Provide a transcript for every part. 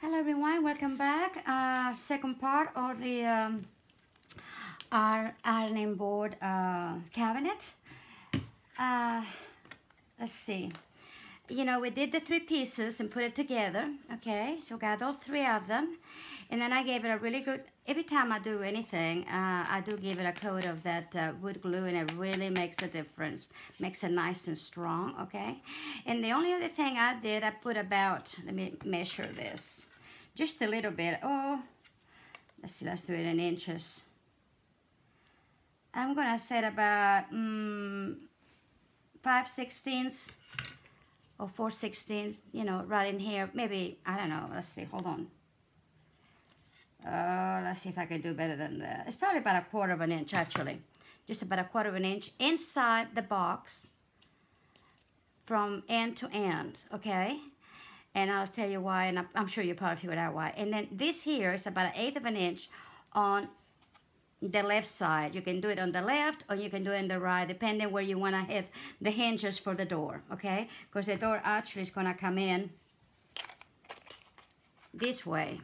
Hello everyone, welcome back. Second part of the our ironing board cabinet. Uh, let's see. We did the three pieces and put it together. Okay, so got all three of them. And then I gave it a really good, every time I do anything, I do give it a coat of that wood glue, and it really makes a difference. Makes it nice and strong, okay? And the only other thing I did, I put about, let me measure this, just a little bit. Oh, let's see, let's do it in inches. I'm gonna set about 5/16 or 4/16, right in here. Maybe, I don't know, let's see, hold on. Let's see if I can do better than that. It's probably about 1/4 of an inch, actually. Just about 1/4 of an inch inside the box from end to end, okay? And I'll tell you why, and I'm sure you probably figured out why. And then this here is about 1/8 of an inch on the left side. You can do it on the left or you can do it on the right, depending where you want to hit the hinges for the door, okay? Because the door actually is going to come in this way.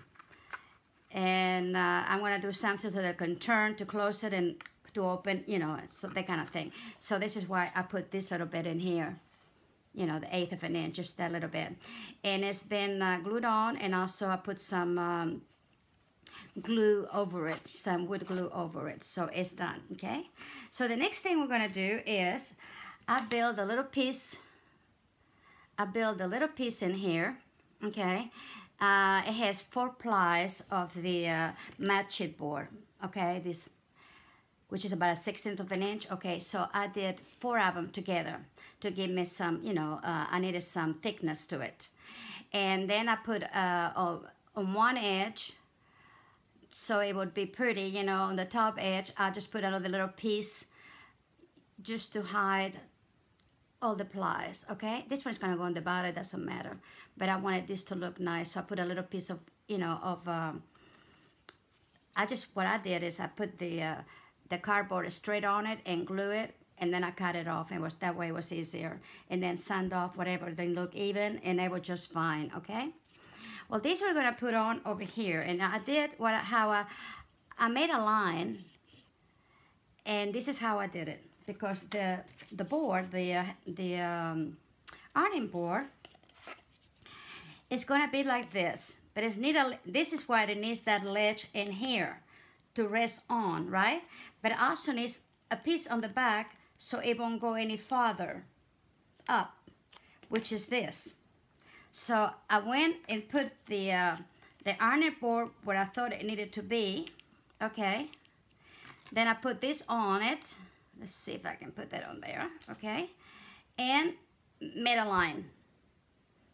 And I'm going to do something so that I can turn to close it and to open, so that kind of thing. So this is why I put this little bit in here, the 1/8 of an inch, just that little bit. And it's been glued on, and also I put some glue over it, some wood glue over it. So it's done, okay? So the next thing we're going to do is I build a little piece in here, okay? It has 4 plies of the mat sheet board, okay? This, which is about 1/16 of an inch, okay? So I did 4 of them together to give me some, I needed some thickness to it. And then I put on one edge, so it would be pretty, on the top edge, I just put another little piece just to hide all the plies, okay? This one's gonna go on the bottom, it doesn't matter. But I wanted this to look nice, so I put a little piece of, what I did is I put the cardboard straight on it and glue it, and then I cut it off, and that way it was easier. And then sand off whatever, they look even, and they were just fine, okay? Well, these we're gonna put on over here, and I did I made a line, and this is how I did it, because the board, the ironing board, is gonna be like this, but this is why it needs that ledge in here to rest on, right? But it also needs a piece on the back so it won't go any farther up, which is this. So I went and put the ironing board where I thought it needed to be, okay? Then I put this on it. Let's see if I can put that on there, okay? And made a line.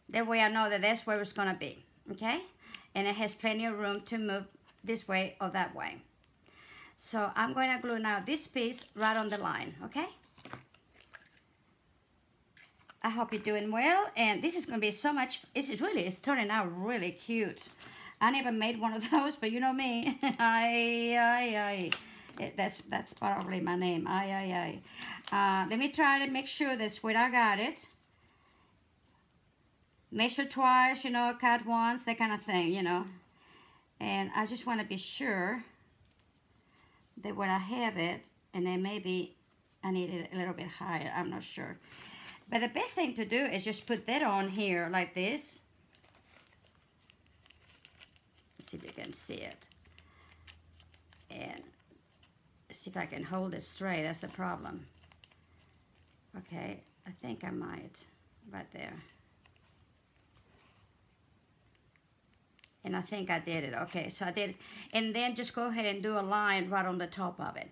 That way I know that that's where it's gonna be, okay? And it has plenty of room to move this way or that way. So I'm going to glue now this piece right on the line, okay? I hope you're doing well, and this is going to be so much, it's turning out really cute. I never made one of those, but you know me. That's probably my name. Let me try to make sure that's where I got it. Measure twice, cut once, that kind of thing, And I just want to be sure that where I have it, and then maybe I need it a little bit higher, I'm not sure. But the best thing to do is just put that on here like this. Let's see if you can see it. And see if I can hold it straight, that's the problem. Okay, I think I might, right there. And I think I did it. Okay, so I did, and then just go ahead and do a line right on the top of it.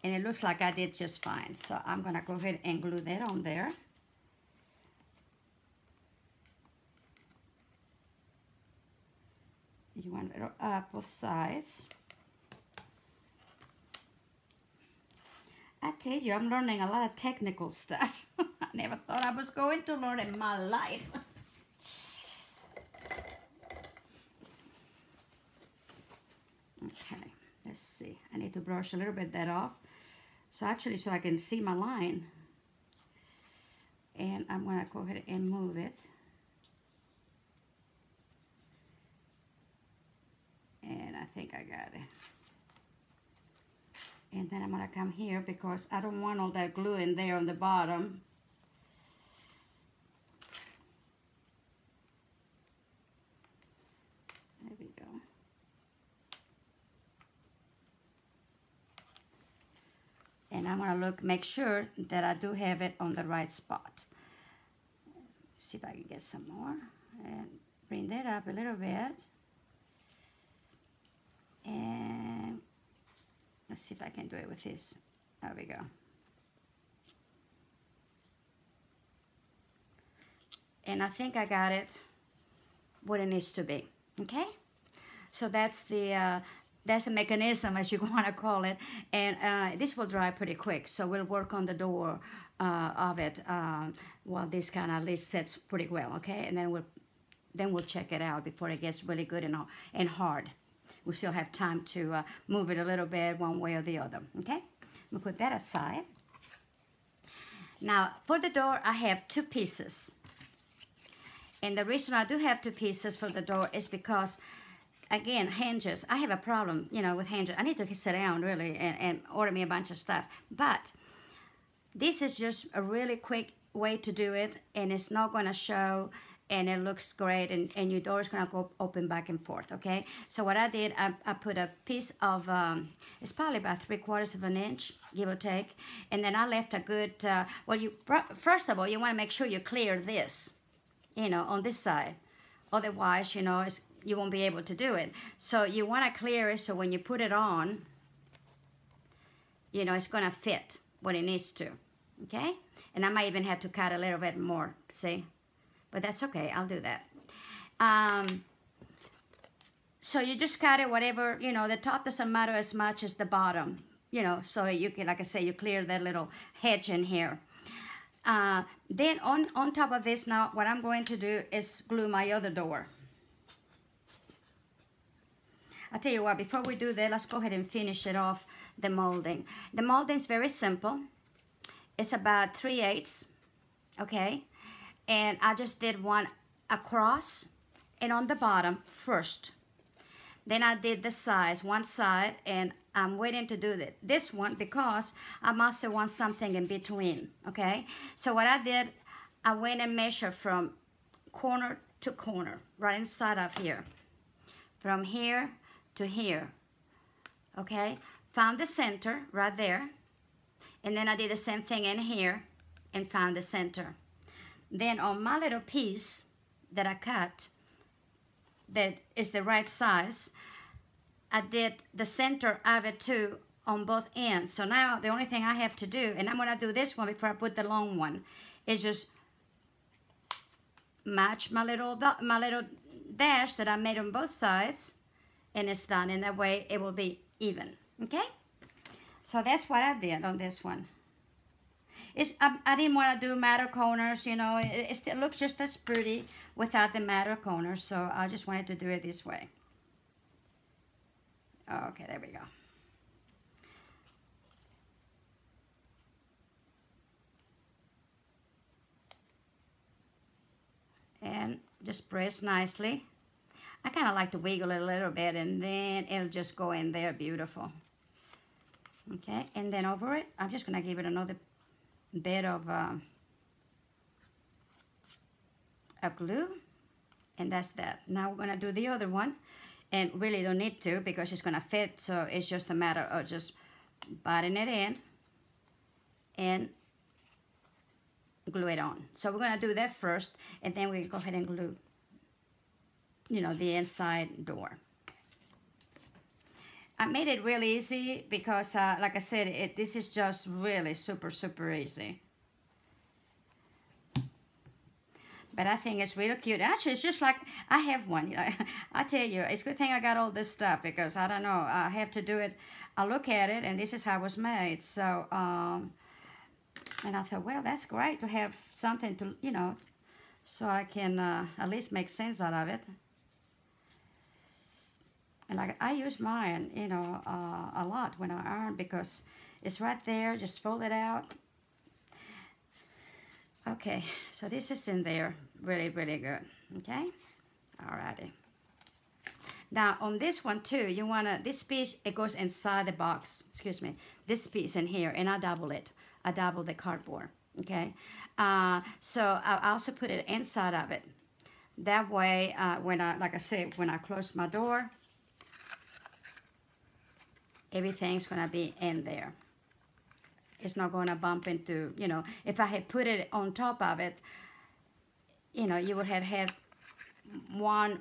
And it looks like I did just fine. So I'm gonna go ahead and glue that on there. You want it up both sides. I tell you, I'm learning a lot of technical stuff. I never thought I was going to learn in my life. Okay, let's see. I need to brush a little bit of that off. So actually, so I can see my line. And I'm gonna go ahead and move it. think I got it. And then I'm gonna come here because I don't want all that glue in there on the bottom. There we go. And I'm gonna make sure that I do have it on the right spot. See if I can get some more and bring that up a little bit. And let's see if I can do it with this. There we go. And I think I got it where it needs to be, okay? So that's the mechanism, as you want to call it. And this will dry pretty quick, so we'll work on the door of it while this kind of at least sets pretty well, okay? And then we'll check it out before it gets really good and hard. We still have time to move it a little bit one way or the other, okay? We'll put that aside. Now, for the door, I have 2 pieces. And the reason I do have 2 pieces for the door is because, again, hinges. I have a problem, you know, with hinges. I need to sit down, really, and order me a bunch of stuff. But this is just a really quick way to do it, and it's not going to show, and it looks great, and your door is going to go open back and forth, okay? So what I did, I put a piece of, it's probably about 3/4 of an inch, give or take, and then I left a good, well, first of all, you want to make sure you clear this, you know, on this side. Otherwise, you know, you won't be able to do it. So you want to clear it so when you put it on, you know, it's going to fit what it needs to, okay? And I might even have to cut a little bit more, see? But that's okay, I'll do that. So you just cut it whatever, you know, the top doesn't matter as much as the bottom, you know, so you can, like I say, you clear that little hedge in here. Then on top of this now, what I'm going to do is glue my other door. I'll tell you what, before we do that, let's go ahead and finish it off, the molding. The molding is very simple. It's about 3/8, okay? And I just did one across and on the bottom first. Then I did the sides, one side, and I'm waiting to do this one because I must want something in between, okay? So what I did, I went and measured from corner to corner, right inside of here. From here to here, okay? Found the center right there. And then I did the same thing in here and found the center. Then on my little piece that I cut, that is the right size, I did the center of it too on both ends. So now the only thing I have to do, and I'm gonna do this one before I put the long one, is just match my little dash that I made on both sides, and it's done. And that way it will be even, okay? So that's what I did on this one. I didn't want to do matte corners, you know. It looks just as pretty without the matte corners, so I just wanted to do it this way. Okay, there we go. And just press nicely. I kind of like to wiggle it a little bit, and then it'll just go in there beautiful. Okay, and then over it, I'm just going to give it another bit of glue, and that's that. Now we're going to do the other one, and really don't need to because it's going to fit, so it's just a matter of just butting it in and glue it on. So we're going to do that first, and then we go ahead and glue, you know, the inside door. I made it really easy because, like I said, this is just really super, super easy. But I think it's really cute. Actually, it's just like, I have one. I tell you, it's a good thing I got all this stuff because, I don't know, I have to do it. I look at it, and this is how it was made. So, and I thought, well, that's great to have something to, you know, so I can at least make sense out of it. And like I use mine, you know, a lot when I iron because it's right there. Just fold it out. Okay, so this is in there, really, really good. Okay, alrighty. Now on this one too, you wanna, this piece, it goes inside the box, excuse me, this piece in here, and I double it. I double the cardboard, okay? So I also put it inside of it. That way, when I, like I said, when I close my door, everything's gonna be in there. It's not gonna bump into, you know, if I had put it on top of it, you know, you would have had one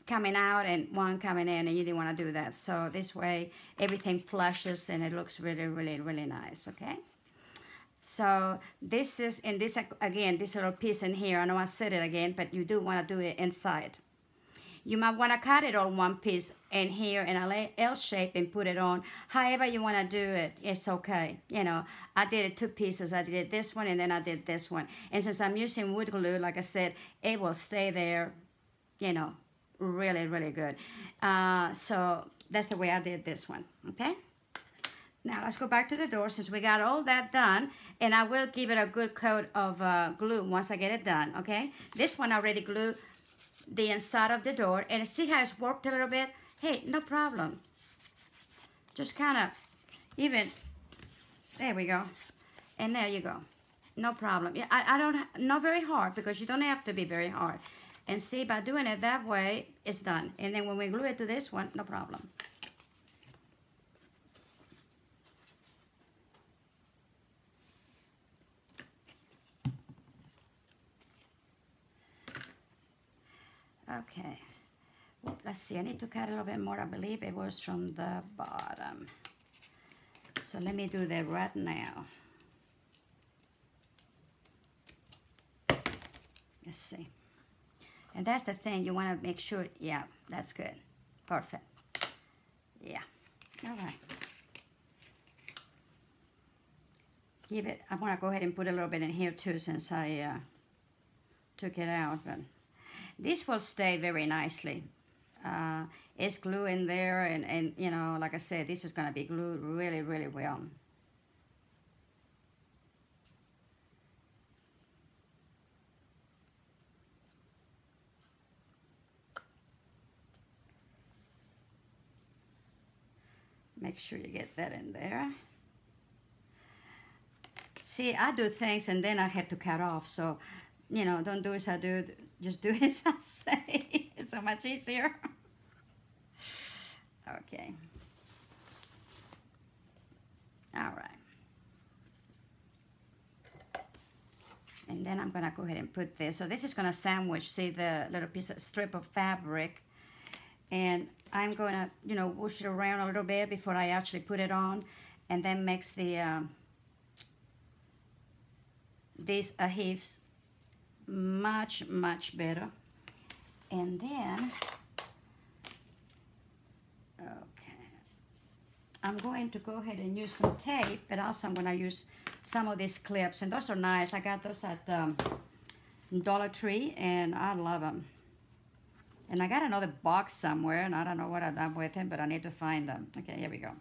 coming out and one coming in, and you didn't want to do that. So this way everything flushes and it looks really, really, really nice, okay? So this is, and this again, this little piece in here, I know I said it again, but you do want to do it inside. You might want to cut it on one piece in here in a L shape and put it on. However you want to do it, it's okay. You know, I did it 2 pieces. I did this one and then I did this one. And since I'm using wood glue, like I said, it will stay there, you know, really, really good. So that's the way I did this one, okay? Now let's go back to the door since we got all that done, and I will give it a good coat of glue once I get it done, okay? This one I already glued the inside of the door, and see how it's warped a little bit? Hey, no problem. Just kind of even, there we go. And there you go. No problem. Yeah, I don't, not very hard, because you don't have to be very hard. And see, by doing it that way, it's done. And then when we glue it to this one, no problem. Okay, well, let's see, I need to cut a little bit more. I believe it was from the bottom. So let me do that right now. Let's see. And that's the thing, you want to make sure, yeah, that's good. Perfect. Yeah, all right. Give it, I want to go ahead and put a little bit in here too, since I took it out, but this will stay very nicely. It's glue in there, and you know, like I said, this is going to be glued really, really well. Make sure you get that in there. See, I do things and then I have to cut off, so, you know, don't do as I do, just do as I say. It's so much easier. Okay. All right. And then I'm gonna go ahead and put this. So this is gonna sandwich, see the little piece of strip of fabric. And I'm gonna, you know, whoosh it around a little bit before I actually put it on, and then makes the these adhesives much, much better. And then, okay, I'm going to go ahead and use some tape, but also I'm gonna use some of these clips, and those are nice. I got those at Dollar Tree, and I love them. And I got another box somewhere, and I don't know what I've done with them, but I need to find them. Okay, here we go.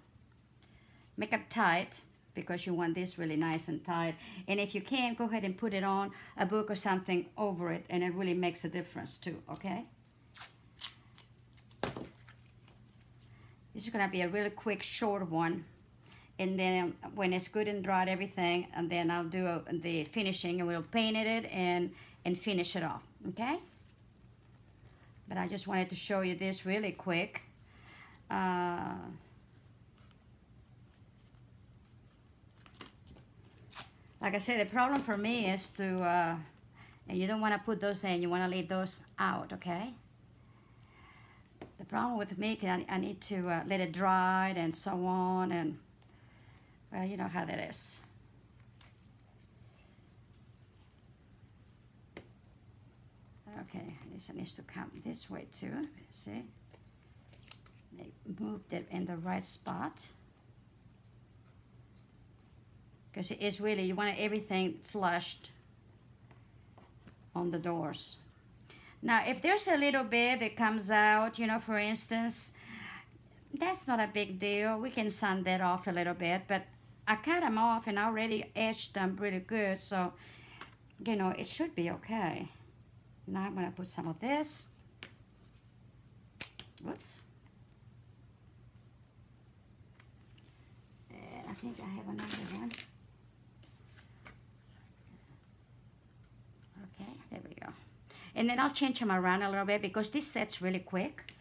Make it tight, because you want this really nice and tight. And if you can, go ahead and put it on a book or something over it, and it really makes a difference too, okay? This is gonna be a really quick, short one. And then when it's good and dried, everything, and then I'll do the finishing, and we'll paint it and finish it off, okay? But I just wanted to show you this really quick. Like I said, the problem for me is to, and you don't want to put those in, you want to leave those out, okay? The problem with me, I need to let it dry and so on, and well, you know how that is. Okay, this needs to come this way too, see? Move it in the right spot. Because it is really, you want everything flushed on the doors. Now, if there's a little bit that comes out, you know, for instance, that's not a big deal. We can sand that off a little bit, but I cut them off and I already etched them really good, so, you know, it should be okay. Now I'm gonna put some of this. Whoops. And I think I have another one. Okay, there we go. And then I'll change them around a little bit because this sets really quick.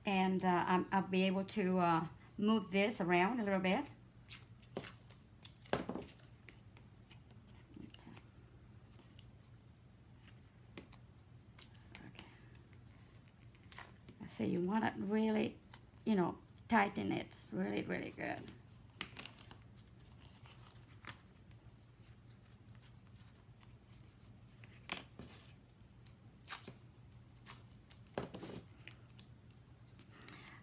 And I'll be able to move this around a little bit. So you want to really, you know, tighten it really, really good.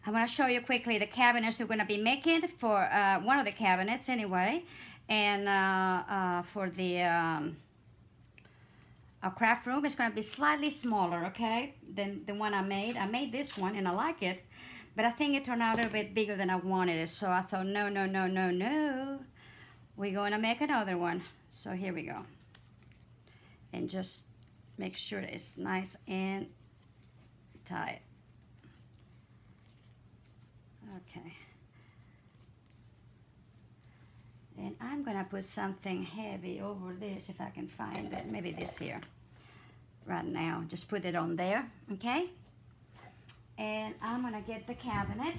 I'm going to show you quickly the cabinets we're going to be making for one of the cabinets anyway. And for the our craft room, it's going to be slightly smaller, okay, than the one I made. I made this one and I like it, but I think it turned out a little bit bigger than I wanted it. So I thought, no, no, no, no, no. We're going to make another one. So here we go. And just make sure that it's nice and tight. Okay. And I'm gonna put something heavy over this if I can find it. Maybe this here. Right now, just put it on there, okay? And I'm gonna get the cabinet.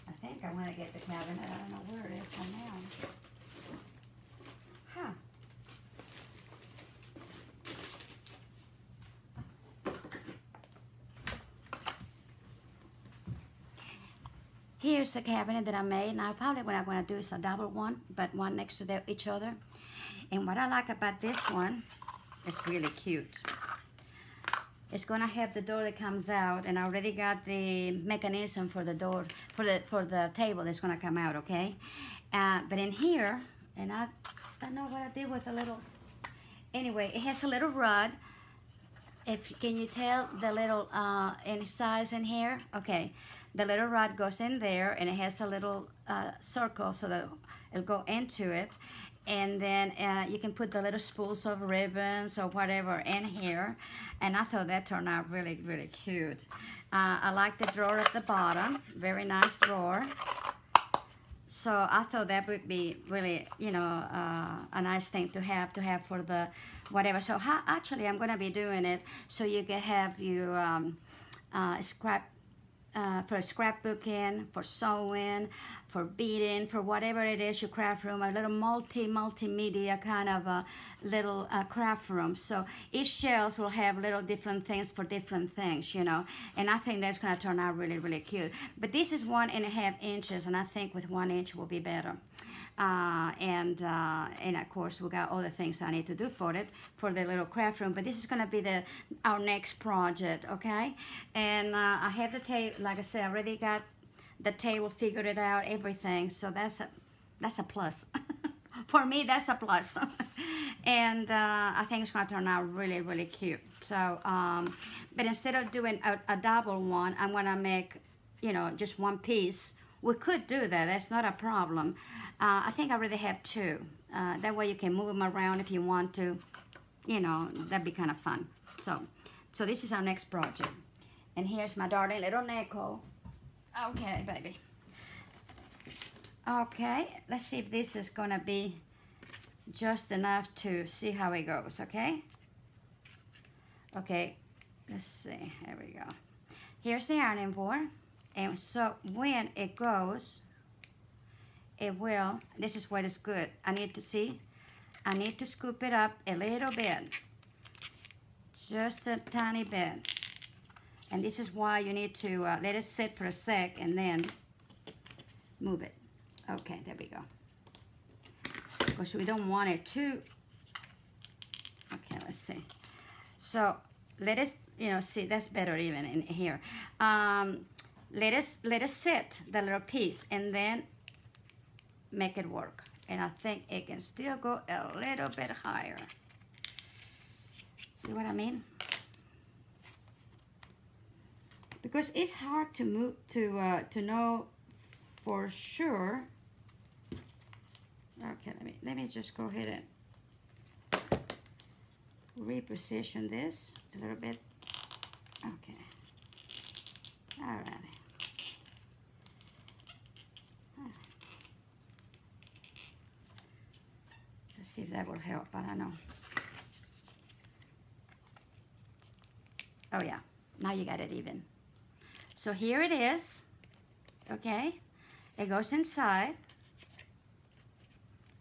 I think I wanna get the cabinet. I don't know where it is right now. Huh. Here's the cabinet that I made. Now, probably what I'm going to do is a double one, but one next to each other. And what I like about this one, it's really cute. It's going to have the door that comes out, and I already got the mechanism for the door, for the table that's going to come out, okay? But in here, and I don't know what I did with the little, anyway, it has a little rod. Can you tell the little any size in here? Okay. The little rod goes in there, and it has a little circle so that it'll go into it. And then you can put the little spools of ribbons or whatever in here. And I thought that turned out really, really cute. I like the drawer at the bottom. Very nice drawer. So I thought that would be really, you know, a nice thing to have for the whatever. So actually, I'm going to be doing it so you can have your for scrapbooking, for sewing, for beading, for whatever it is, your craft room, a little multimedia kind of a little craft room. So each shelves will have little different things for different things, you know, and I think that's going to turn out really, really cute. But this is 1.5 inches, and I think with 1 inch will be better. And of course we got all the things I need to do for it, for the little craft room. But this is going to be our next project, okay? And I have the table, like I said, I already got the table figured it out, everything. So that's a plus. For me, that's a plus. And I think it's going to turn out really, really cute. So, but instead of doing a double one, I'm going to make, you know, just one piece. We could do that. That's not a problem. I think I already have two. That way you can move them around if you want to. You know, that'd be kind of fun. So this is our next project. And here's my darling little Neko. Okay, baby. Okay, let's see if this is going to be just enough to see how it goes, okay? Okay, let's see. Here we go. Here's the ironing board. And so when it goes, it will, this is what is good. I need to scoop it up a little bit. Just a tiny bit. And this is why you need to let it sit for a sec and then move it. Okay, there we go. Because we don't want it too, okay, let's see. So let us, you know, see, that's better even in here. Let us sit the little piece and then make it work. And I think it can still go a little bit higher. See what I mean? Because it's hard to move to know for sure. Okay, let me just go ahead and reposition this a little bit. Okay. All right. Let's see if that will help. I don't know. Oh yeah, now you got it even. So here it is, okay? It goes inside.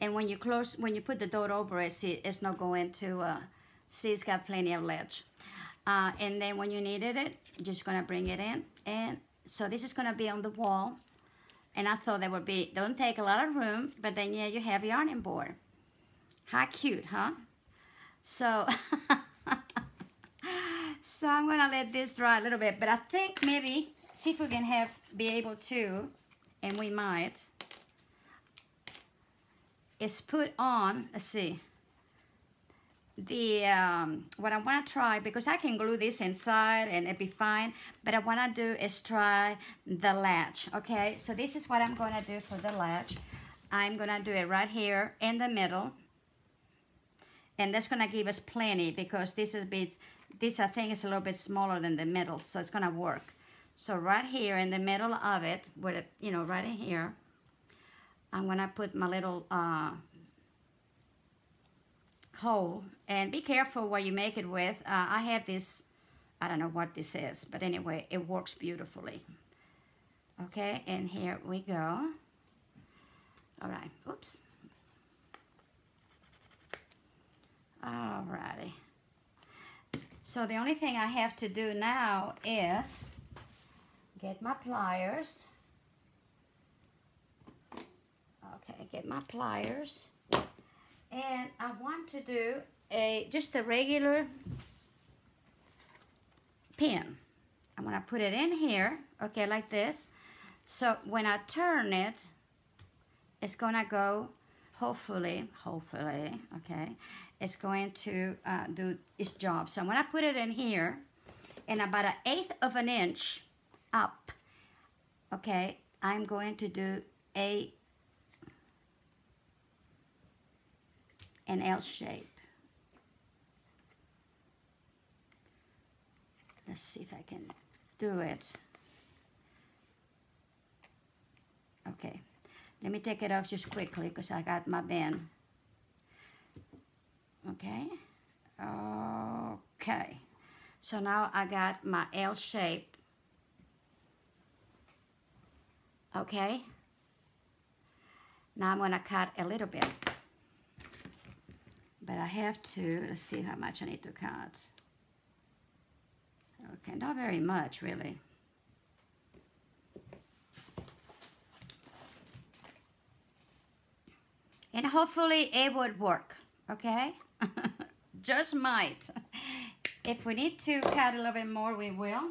And when you close, when you put the door over it, see, it's not going to, see, it's got plenty of ledge. And then when you needed it, you're just gonna bring it in. And so this is gonna be on the wall. And I thought that would be, don't take a lot of room, but then yeah, you have your ironing board. How cute, huh? So, so I'm gonna let this dry a little bit, but I think maybe, see if we can be able to, and we might, is put on, let's see, the, what I wanna try, because I can glue this inside and it'd be fine, but I wanna do is try the latch, okay? So this is what I'm gonna do for the latch. I'm gonna do it right here in the middle, and that's gonna give us plenty, because this I think is a little bit smaller than the middle, so it's gonna work. So right here in the middle of it, with it, you know, right in here, I'm gonna put my little hole, and be careful what you make it with. I have this, I don't know what this is, but anyway, it works beautifully. Okay, and here we go. All right, oops. Alrighty. So the only thing I have to do now is get my pliers. Okay, get my pliers. And I want to do just a regular pin. I'm gonna put it in here, okay, like this. So when I turn it, it's gonna go, hopefully, okay, it's going to do its job. So when I put it in here, and about 1/8 of an inch up, okay, I'm going to do an L shape. Let's see if I can do it. Okay, let me take it off just quickly because I got my band. Okay, okay. So now I got my L shape. Okay. Now I'm gonna cut a little bit. But I have to, let's see how much I need to cut. Okay, not very much, really. And hopefully it would work, okay? Just might. If we need to cut a little bit more, we will.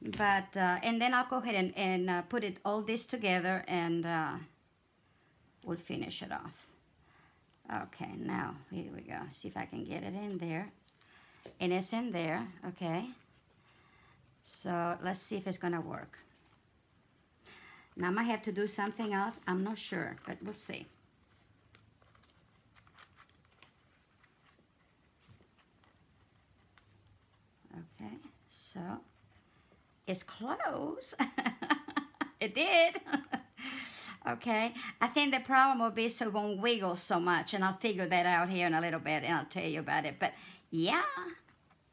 But, and then I'll go ahead and put it all this together, and we'll finish it off. Okay, now, here we go. See if I can get it in there. And it's in there, okay? So let's see if it's gonna work. Now I might have to do something else. I'm not sure, but we'll see. Okay, so it's close. It did. Okay, I think the problem will be so it won't wiggle so much, and I'll figure that out here in a little bit, and I'll tell you about it. But yeah,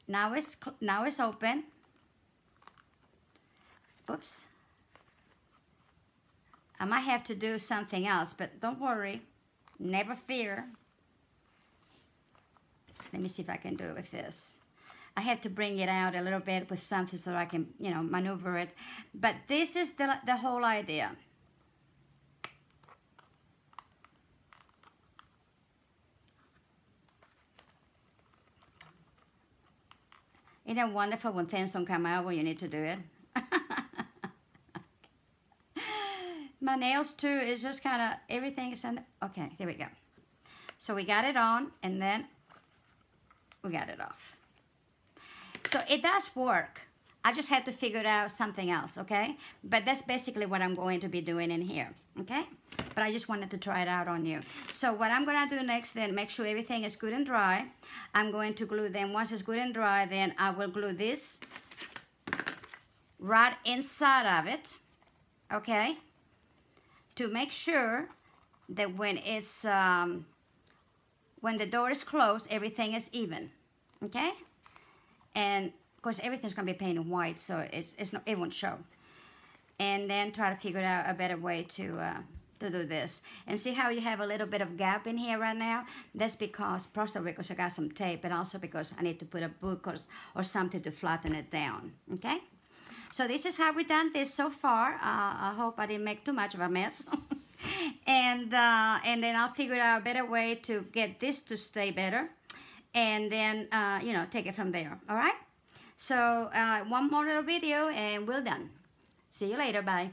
now it's open. Oops. I might have to do something else, but don't worry, never fear. Let me see if I can do it with this. I have to bring it out a little bit with something so that I can, you know, maneuver it. But this is the whole idea. Isn't it wonderful when things don't come out when you need to do it? My nails too is just kind of, everything is on. Okay, there we go. So we got it on, and then we got it off. So it does work. I just had to figure out something else, okay? But that's basically what I'm going to be doing in here, okay? But I just wanted to try it out on you. So what I'm gonna do next, then make sure everything is good and dry. I'm going to glue them. Once it's good and dry, then I will glue this right inside of it, okay? To make sure that when it's when the door is closed, everything is even, okay? And of course, everything's gonna be painted white, so it won't show. And then try to figure out a better way to do this. And see how you have a little bit of gap in here right now? That's because, possibly because I got some tape, and also because I need to put a book or something to flatten it down, okay? So this is how we've done this so far. I hope I didn't make too much of a mess. And then I'll figure out a better way to get this to stay better. And then, you know, take it from there, all right? So one more little video and we're done. See you later, bye.